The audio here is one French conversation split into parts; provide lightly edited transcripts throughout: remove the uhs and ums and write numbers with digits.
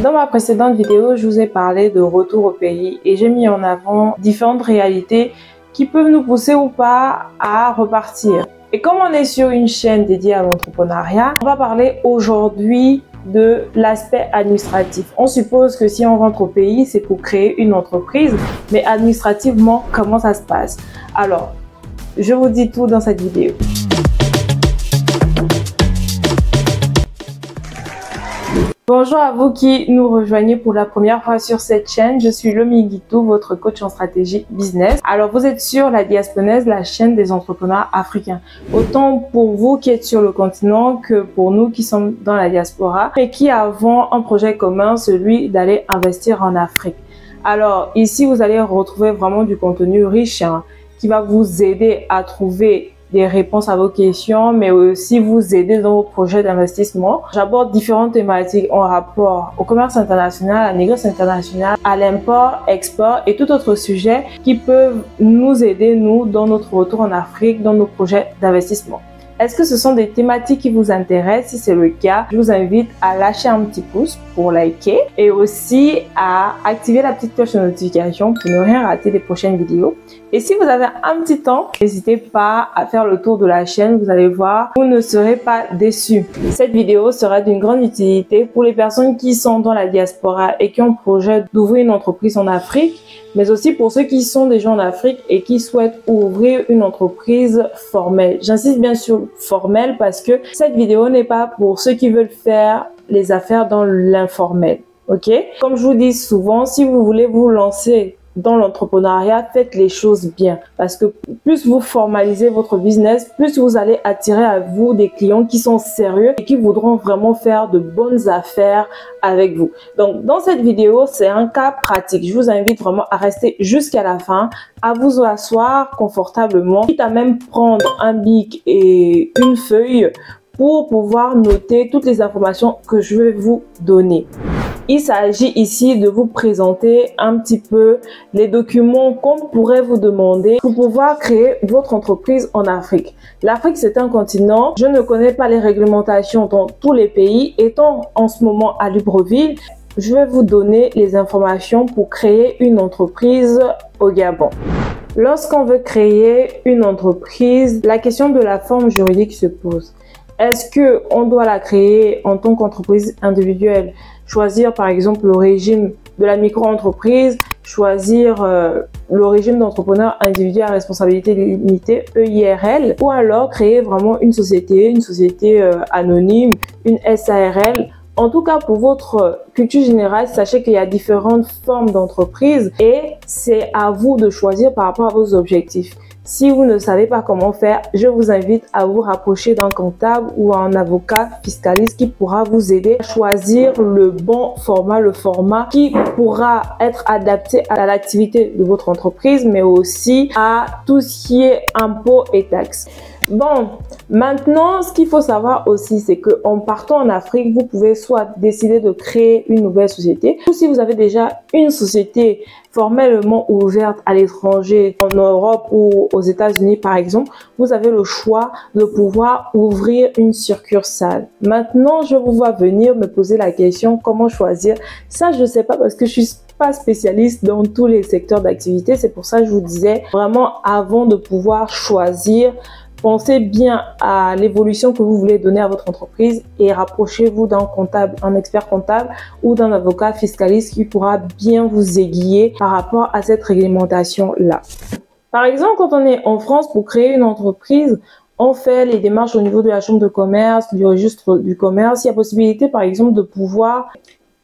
Dans ma précédente vidéo, je vous ai parlé de retour au pays et j'ai mis en avant différentes réalités qui peuvent nous pousser ou pas à repartir. Et comme on est sur une chaîne dédiée à l'entrepreneuriat, on va parler aujourd'hui de l'aspect administratif. On suppose que si on rentre au pays, c'est pour créer une entreprise, mais administrativement, comment ça se passe? Alors, je vous dis tout dans cette vidéo. Bonjour à vous qui nous rejoignez pour la première fois sur cette chaîne. Je suis Lomi Guitou, votre coach en stratégie business. Alors, vous êtes sur La Diasponaise, la chaîne des entrepreneurs africains. Autant pour vous qui êtes sur le continent que pour nous qui sommes dans la diaspora et qui avons un projet commun, celui d'aller investir en Afrique. Alors, ici, vous allez retrouver vraiment du contenu riche qui va vous aider à trouver des réponses à vos questions, mais aussi vous aider dans vos projets d'investissement. J'aborde différentes thématiques en rapport au commerce international, à la négoce internationale, à l'import, export et tout autre sujet qui peuvent nous aider, nous, dans notre retour en Afrique, dans nos projets d'investissement. Est-ce que ce sont des thématiques qui vous intéressent? Si c'est le cas, je vous invite à lâcher un petit pouce pour liker et aussi à activer la petite cloche de notification pour ne rien rater des prochaines vidéos. Et si vous avez un petit temps, n'hésitez pas à faire le tour de la chaîne. Vous allez voir, vous ne serez pas déçus. Cette vidéo sera d'une grande utilité pour les personnes qui sont dans la diaspora et qui ont projet d'ouvrir une entreprise en Afrique, mais aussi pour ceux qui sont déjà en Afrique et qui souhaitent ouvrir une entreprise formelle. J'insiste bien sur formelle parce que cette vidéo n'est pas pour ceux qui veulent faire les affaires dans l'informel. Ok? Comme je vous dis souvent, si vous voulez vous lancer dans l'entrepreneuriat, faites les choses bien. Parce que plus vous formalisez votre business, plus vous allez attirer à vous des clients qui sont sérieux et qui voudront vraiment faire de bonnes affaires avec vous. Donc, dans cette vidéo, c'est un cas pratique. Je vous invite vraiment à rester jusqu'à la fin, à vous asseoir confortablement, quitte à même prendre un bic et une feuille pour pouvoir noter toutes les informations que je vais vous donner. Il s'agit ici de vous présenter un petit peu les documents qu'on pourrait vous demander pour pouvoir créer votre entreprise en Afrique. L'Afrique, c'est un continent. Je ne connais pas les réglementations dans tous les pays. Étant en ce moment à Libreville, je vais vous donner les informations pour créer une entreprise au Gabon. Lorsqu'on veut créer une entreprise, la question de la forme juridique se pose. Est-ce que on doit la créer en tant qu'entreprise individuelle? Choisir par exemple le régime de la micro-entreprise, choisir le régime d'entrepreneur individuel à responsabilité limitée, EIRL, ou alors créer vraiment une société anonyme, une SARL. En tout cas, pour votre culture générale, sachez qu'il y a différentes formes d'entreprise et c'est à vous de choisir par rapport à vos objectifs. Si vous ne savez pas comment faire, je vous invite à vous rapprocher d'un comptable ou un avocat fiscaliste qui pourra vous aider à choisir le bon format, le format qui pourra être adapté à l'activité de votre entreprise, mais aussi à tout ce qui est impôts et taxes. Bon, maintenant, ce qu'il faut savoir aussi, c'est qu'en partant en Afrique, vous pouvez soit décider de créer une nouvelle société, ou si vous avez déjà une société formellement ouverte à l'étranger, en Europe ou aux États-Unis par exemple, vous avez le choix de pouvoir ouvrir une succursale. Maintenant, je vous vois venir me poser la question, comment choisir? Ça, je ne sais pas parce que je suis pas spécialiste dans tous les secteurs d'activité. C'est pour ça que je vous disais vraiment avant de pouvoir choisir, pensez bien à l'évolution que vous voulez donner à votre entreprise et rapprochez-vous d'un comptable, un expert comptable ou d'un avocat fiscaliste qui pourra bien vous aiguiller par rapport à cette réglementation-là. Par exemple, quand on est en France pour créer une entreprise, on fait les démarches au niveau de la chambre de commerce, du registre du commerce. Il y a possibilité, par exemple, de pouvoir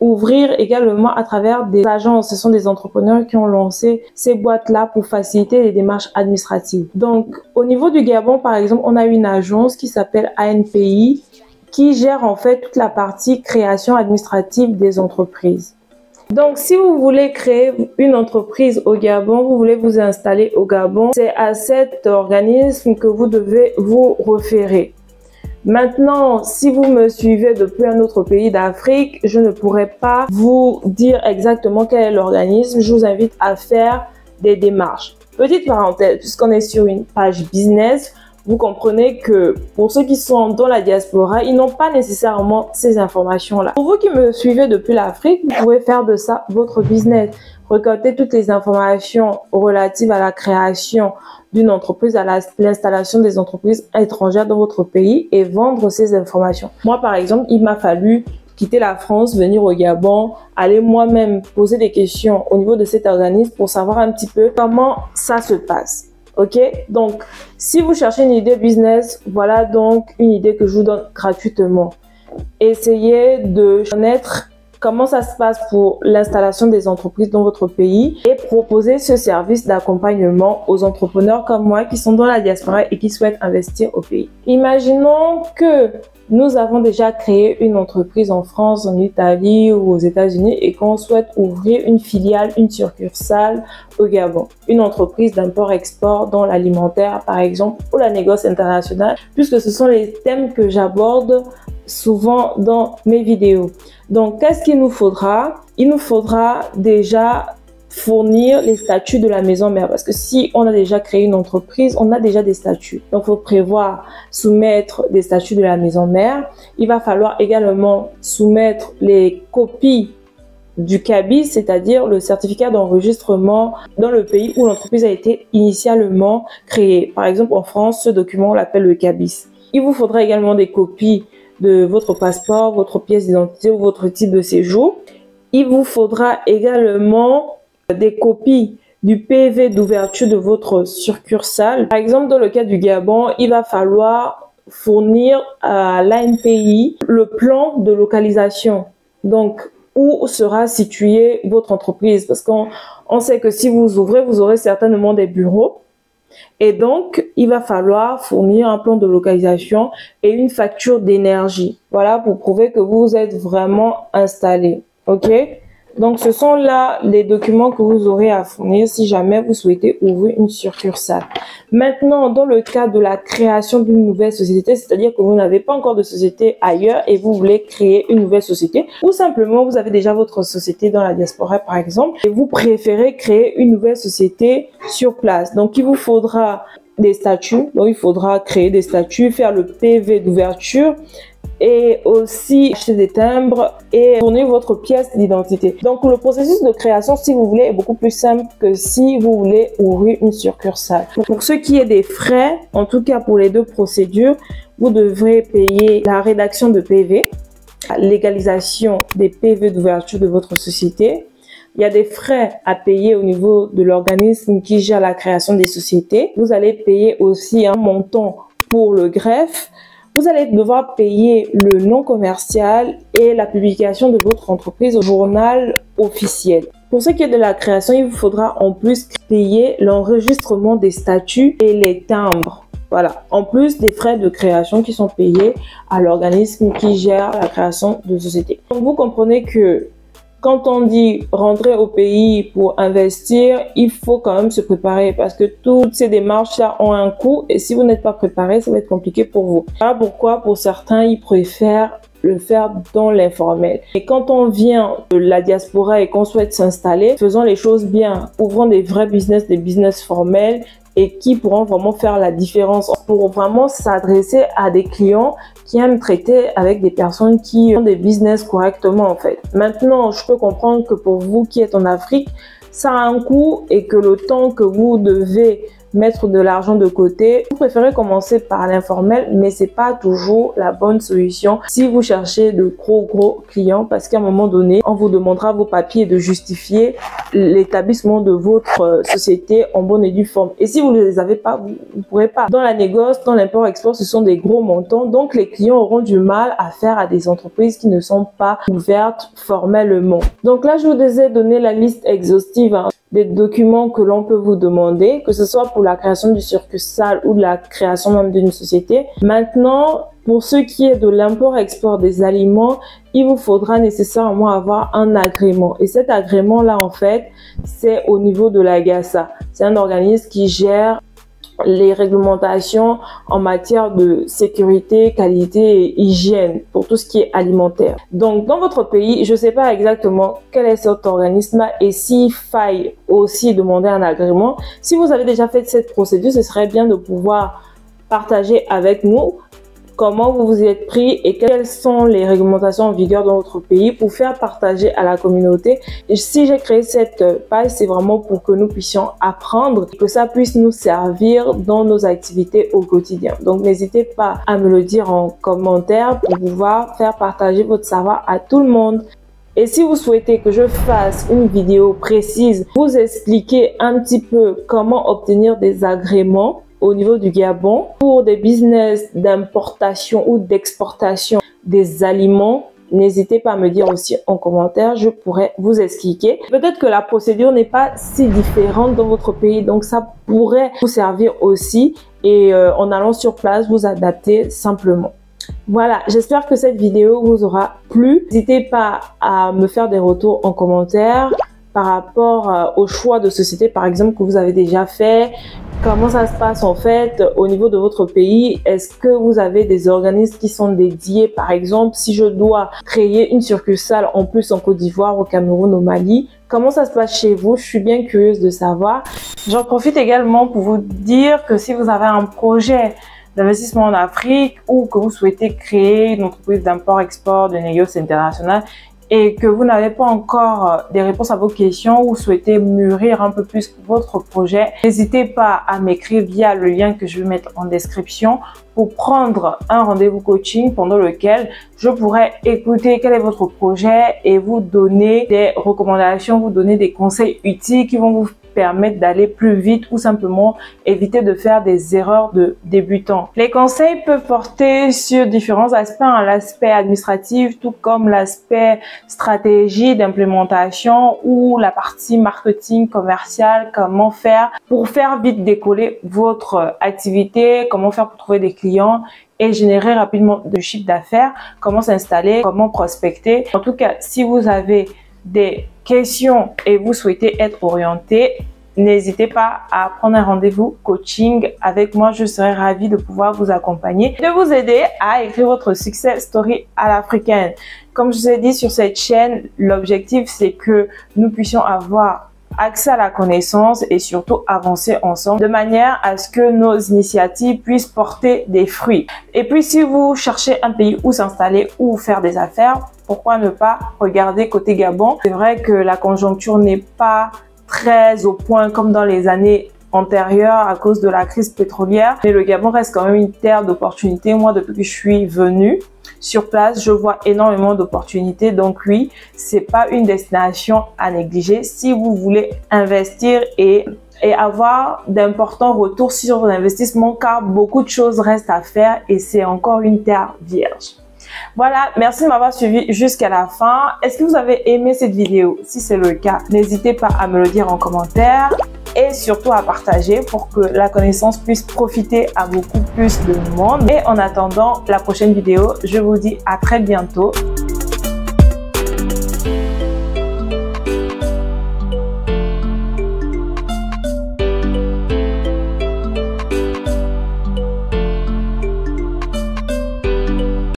ouvrir également à travers des agences. Ce sont des entrepreneurs qui ont lancé ces boîtes-là pour faciliter les démarches administratives. Donc, au niveau du Gabon, par exemple, on a une agence qui s'appelle ANPI qui gère en fait toute la partie création administrative des entreprises. Donc, si vous voulez créer une entreprise au Gabon, vous voulez vous installer au Gabon, c'est à cet organisme que vous devez vous référer. Maintenant, si vous me suivez depuis un autre pays d'Afrique, je ne pourrais pas vous dire exactement quel est l'organisme. Je vous invite à faire des démarches. Petite parenthèse, puisqu'on est sur une page business, vous comprenez que pour ceux qui sont dans la diaspora, ils n'ont pas nécessairement ces informations-là. Pour vous qui me suivez depuis l'Afrique, vous pouvez faire de ça votre business. Récolter toutes les informations relatives à la création d'une entreprise, à l'installation des entreprises étrangères dans votre pays et vendre ces informations. Moi, par exemple, il m'a fallu quitter la France, venir au Gabon, aller moi-même poser des questions au niveau de cet organisme pour savoir un petit peu comment ça se passe. Ok, donc si vous cherchez une idée business, voilà donc une idée que je vous donne gratuitement. Essayez de connaître comment ça se passe pour l'installation des entreprises dans votre pays et proposer ce service d'accompagnement aux entrepreneurs comme moi qui sont dans la diaspora et qui souhaitent investir au pays. Imaginons que nous avons déjà créé une entreprise en France, en Italie ou aux États-Unis et qu'on souhaite ouvrir une filiale, une succursale au Gabon. Une entreprise d'import-export dans l'alimentaire, par exemple, ou la négoce internationale, puisque ce sont les thèmes que j'aborde souvent dans mes vidéos. Donc, qu'est-ce qu'il nous faudra? Il nous faudra déjà fournir les statuts de la maison mère, parce que si on a déjà créé une entreprise, on a déjà des statuts. Donc, il faut prévoir soumettre des statuts de la maison mère. Il va falloir également soumettre les copies du CABIS, c'est-à-dire le certificat d'enregistrement dans le pays où l'entreprise a été initialement créée. Par exemple, en France, ce document, on l'appelle le CABIS. Il vous faudra également des copies de votre passeport, votre pièce d'identité ou votre titre de séjour. Il vous faudra également des copies du PV d'ouverture de votre succursale. Par exemple, dans le cas du Gabon, il va falloir fournir à l'ANPI le plan de localisation. Donc, où sera située votre entreprise? Parce qu'on sait que si vous ouvrez, vous aurez certainement des bureaux. Et donc, il va falloir fournir un plan de localisation et une facture d'énergie. Voilà, pour prouver que vous êtes vraiment installé. OK? Donc, ce sont là les documents que vous aurez à fournir si jamais vous souhaitez ouvrir une succursale. Maintenant, dans le cas de la création d'une nouvelle société, c'est-à-dire que vous n'avez pas encore de société ailleurs et vous voulez créer une nouvelle société, ou simplement vous avez déjà votre société dans la diaspora, par exemple, et vous préférez créer une nouvelle société sur place. Donc, il vous faudra des statuts. Donc, il faudra créer des statuts, faire le PV d'ouverture, et aussi acheter des timbres et fournir votre pièce d'identité. Donc, le processus de création, si vous voulez, est beaucoup plus simple que si vous voulez ouvrir une succursale. Pour ce qui est des frais, en tout cas pour les deux procédures, vous devrez payer la rédaction de PV, la légalisation des PV d'ouverture de votre société. Il y a des frais à payer au niveau de l'organisme qui gère la création des sociétés. Vous allez payer aussi un montant pour le greffe. Vous allez devoir payer le nom commercial et la publication de votre entreprise au journal officiel. Pour ce qui est de la création, il vous faudra en plus payer l'enregistrement des statuts et les timbres. Voilà, en plus des frais de création qui sont payés à l'organisme qui gère la création de société. Donc vous comprenez que quand on dit rentrer au pays pour investir, il faut quand même se préparer parce que toutes ces démarches-là ont un coût et si vous n'êtes pas préparé, ça va être compliqué pour vous. Voilà pourquoi pour certains, ils préfèrent le faire dans l'informel. Et quand on vient de la diaspora et qu'on souhaite s'installer, faisons les choses bien. Ouvrons des vrais business, des business formels et qui pourront vraiment faire la différence pour vraiment s'adresser à des clients qui aiment traiter avec des personnes qui ont des business correctement en fait. Maintenant, je peux comprendre que pour vous qui êtes en Afrique, ça a un coût et que le temps que vous devez mettre de l'argent de côté, vous préférez commencer par l'informel, mais c'est pas toujours la bonne solution si vous cherchez de gros clients parce qu'à un moment donné, on vous demandera vos papiers de justifier l'établissement de votre société en bonne et due forme. Et si vous ne les avez pas, vous ne pourrez pas. Dans la négoce, dans l'import-export, ce sont des gros montants, donc les clients auront du mal à faire à des entreprises qui ne sont pas ouvertes formellement. Donc là, je vous ai donné la liste exhaustive des documents que l'on peut vous demander, que ce soit pour la création du succursale ou de la création même d'une société. Maintenant, pour ce qui est de l'import-export des aliments, il vous faudra nécessairement avoir un agrément. Et cet agrément-là, en fait, c'est au niveau de la GASA. C'est un organisme qui gère les réglementations en matière de sécurité, qualité et hygiène pour tout ce qui est alimentaire. Donc, dans votre pays, je ne sais pas exactement quel est cet organisme-là et s'il faille aussi demander un agrément. Si vous avez déjà fait cette procédure, ce serait bien de pouvoir partager avec nous comment vous vous êtes pris et quelles sont les réglementations en vigueur dans votre pays pour faire partager à la communauté. Et si j'ai créé cette page, c'est vraiment pour que nous puissions apprendre et que ça puisse nous servir dans nos activités au quotidien. Donc, n'hésitez pas à me le dire en commentaire pour pouvoir faire partager votre savoir à tout le monde. Et si vous souhaitez que je fasse une vidéo précise, vous expliquer un petit peu comment obtenir des agréments au niveau du Gabon pour des business d'importation ou d'exportation des aliments, n'hésitez pas à me dire aussi en commentaire, je pourrais vous expliquer. Peut-être que la procédure n'est pas si différente dans votre pays, donc ça pourrait vous servir aussi et en allant sur place, vous adapter simplement. Voilà, j'espère que cette vidéo vous aura plu. N'hésitez pas à me faire des retours en commentaire par rapport au choix de société, par exemple, que vous avez déjà fait. Comment ça se passe en fait au niveau de votre pays? Est-ce que vous avez des organismes qui sont dédiés? Par exemple, si je dois créer une succursale en plus en Côte d'Ivoire, au Cameroun, au Mali, comment ça se passe chez vous? Je suis bien curieuse de savoir. J'en profite également pour vous dire que si vous avez un projet d'investissement en Afrique ou que vous souhaitez créer une entreprise d'import-export, de négoce international et que vous n'avez pas encore des réponses à vos questions ou souhaitez mûrir un peu plus votre projet, n'hésitez pas à m'écrire via le lien que je vais mettre en description pour prendre un rendez-vous coaching pendant lequel je pourrai écouter quel est votre projet et vous donner des recommandations, vous donner des conseils utiles qui vont vous permettre d'aller plus vite ou simplement éviter de faire des erreurs de débutants. Les conseils peuvent porter sur différents aspects, l'aspect administratif tout comme l'aspect stratégie d'implémentation ou la partie marketing commercial, comment faire pour faire vite décoller votre activité, comment faire pour trouver des clients et générer rapidement de chiffre d'affaires, comment s'installer, comment prospecter. En tout cas, si vous avez des questions et vous souhaitez être orienté, n'hésitez pas à prendre un rendez-vous coaching avec moi. Je serai ravie de pouvoir vous accompagner, de vous aider à écrire votre success story à l'africaine. Comme je vous ai dit sur cette chaîne, l'objectif c'est que nous puissions avoir accès à la connaissance et surtout avancer ensemble de manière à ce que nos initiatives puissent porter des fruits. Et puis si vous cherchez un pays où s'installer ou faire des affaires, pourquoi ne pas regarder côté Gabon? C'est vrai que la conjoncture n'est pas très au point comme dans les années antérieures à cause de la crise pétrolière, mais le Gabon reste quand même une terre d'opportunités. Moi, depuis que je suis venue sur place, je vois énormément d'opportunités. Donc oui, c'est pas une destination à négliger si vous voulez investir et avoir d'importants retours sur l'investissement, car beaucoup de choses restent à faire et c'est encore une terre vierge. Voilà, merci de m'avoir suivi jusqu'à la fin. Est-ce que vous avez aimé cette vidéo? Si c'est le cas, n'hésitez pas à me le dire en commentaire et surtout à partager pour que la connaissance puisse profiter à beaucoup plus de monde. Et en attendant la prochaine vidéo, je vous dis à très bientôt.